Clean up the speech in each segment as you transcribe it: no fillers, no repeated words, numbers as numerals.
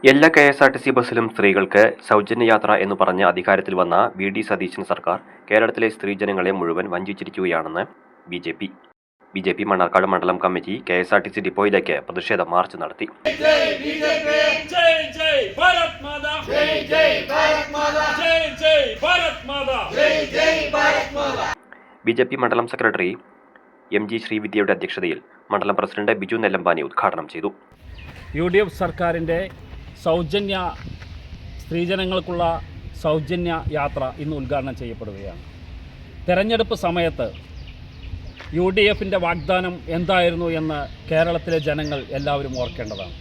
എല്ലാ കെ.എസ്.ആർ.ടി.സി ബസ്സിലും സ്ത്രീകൾക്ക് സൗജന്യയാത്ര എന്നു പറഞ്ഞ് അധികാരത്തിൽ വന്ന വി.ഡി. സതീശൻ സർക്കാർ കേരളത്തിലെ സ്ത്രീജനങ്ങളെ മുഴുവൻ വഞ്ചിച്ചിരിക്കുകയാണെന്ന് ബി.ജെ.പി. മണ്ണാർക്കാട് മണ്ഡലം കമ്മിറ്റി കെ.എസ്.ആർ.ടി.സി ഡിപ്പോയിലേക്ക് പ്രതിഷേധ മാർച്ച് നടത്തി. ബി.ജെ.പി. മണ്ഡലം സെക്രട്ടറി എം.ജി. ശ്രീവിദ്യയുടെ അധ്യക്ഷതയിൽ മണ്ഡലം പ്രസിഡന്റ് ബിജു നെല്ലമ്പാനി ഉദ്ഘാടനം ചെയ്തു. യു.ഡി.എഫ് സർക്കാരിൻ്റെ സ്ത്രീജനങ്ങൾക്കുള്ള സൗജന്യ യാത്ര ഇന്ന് ഉദ്ഘാടനം ചെയ്യപ്പെടുകയാണ്. തെരഞ്ഞെടുപ്പ് സമയത്ത് യു.ഡി.എഫിൻ്റെ വാഗ്ദാനം എന്തായിരുന്നു എന്ന് കേരളത്തിലെ ജനങ്ങൾ എല്ലാവരും ഓർക്കേണ്ടതാണ്.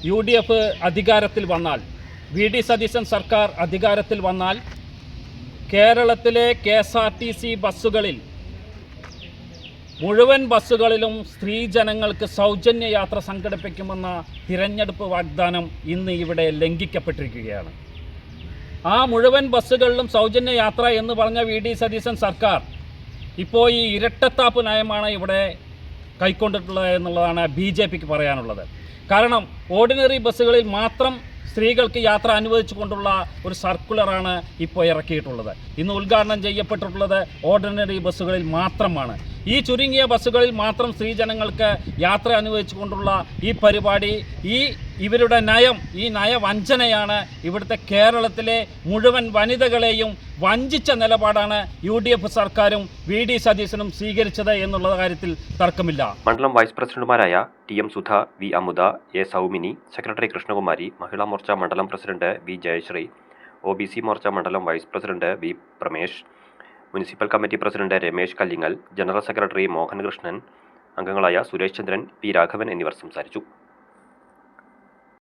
യു.ഡി.എഫ് അധികാരത്തിൽ വന്നാൽ, വി.ഡി. സതീശൻ സർക്കാർ അധികാരത്തിൽ വന്നാൽ കേരളത്തിലെ കെ.എസ്.ആർ.ടി.സി ബസ്സുകളിൽ മുഴുവൻ ബസ്സുകളിലും സ്ത്രീജനങ്ങൾക്ക് സൗജന്യ യാത്ര സംഘടിപ്പിക്കുമെന്ന തിരഞ്ഞെടുപ്പ് വാഗ്ദാനം ഇന്ന് ഇവിടെ ലംഘിക്കപ്പെട്ടിരിക്കുകയാണ്. ആ മുഴുവൻ ബസ്സുകളിലും സൗജന്യ യാത്ര എന്ന് പറഞ്ഞ വി.ഡി. സതീശൻ സർക്കാർ ഇപ്പോൾ ഈ ഇരട്ടത്താപ്പ് നയമാണ് ഇവിടെ കൈക്കൊണ്ടിട്ടുള്ളത് എന്നുള്ളതാണ് ബി.ജെ.പിക്ക് പറയാനുള്ളത്. കാരണം ഓർഡിനറി ബസ്സുകളിൽ മാത്രം സ്ത്രീകൾക്ക് യാത്ര അനുവദിച്ചുകൊണ്ടുള്ള ഒരു സർക്കുലറാണ് ഇപ്പോൾ ഇറക്കിയിട്ടുള്ളത്. ഇന്ന് ഉദ്ഘാടനം ചെയ്യപ്പെട്ടിട്ടുള്ളത് ഓർഡിനറി ബസ്സുകളിൽ മാത്രമാണ്. ഈ ചുരുങ്ങിയ ബസ്സുകളിൽ മാത്രം സ്ത്രീജനങ്ങൾക്ക് യാത്ര അനുവദിച്ചുകൊണ്ടുള്ള ഈ പരിപാടി, ഇവരുടെ നയം, ഈ നയവഞ്ചനയാണ് ഇവിടുത്തെ കേരളത്തിലെ മുഴുവൻ വനിതകളെയും വഞ്ചിച്ച നിലപാടാണ് യു.ഡി.എഫ് സർക്കാരും വി.ഡി. സതീശനും സ്വീകരിച്ചത് എന്നുള്ള കാര്യത്തിൽ തർക്കമില്ല. മണ്ഡലം വൈസ് പ്രസിഡന്റുമാരായ T M. Sudha, V. Amudha, A. Soumini, secretary Krishnakumari, Mahila Morcha മണ്ഡലം president V. Jayashree, OBC Morcha മണ്ഡലം vice president V. Pramesh, municipal committee president Ramesh Kallingal, general secretary Mohan Krishnan, അംഗങ്ങളായ സുരേഷ് ചന്ദ്രൻ, പി. രാഘവൻ എന്നിവർ സംസാരിച്ചു.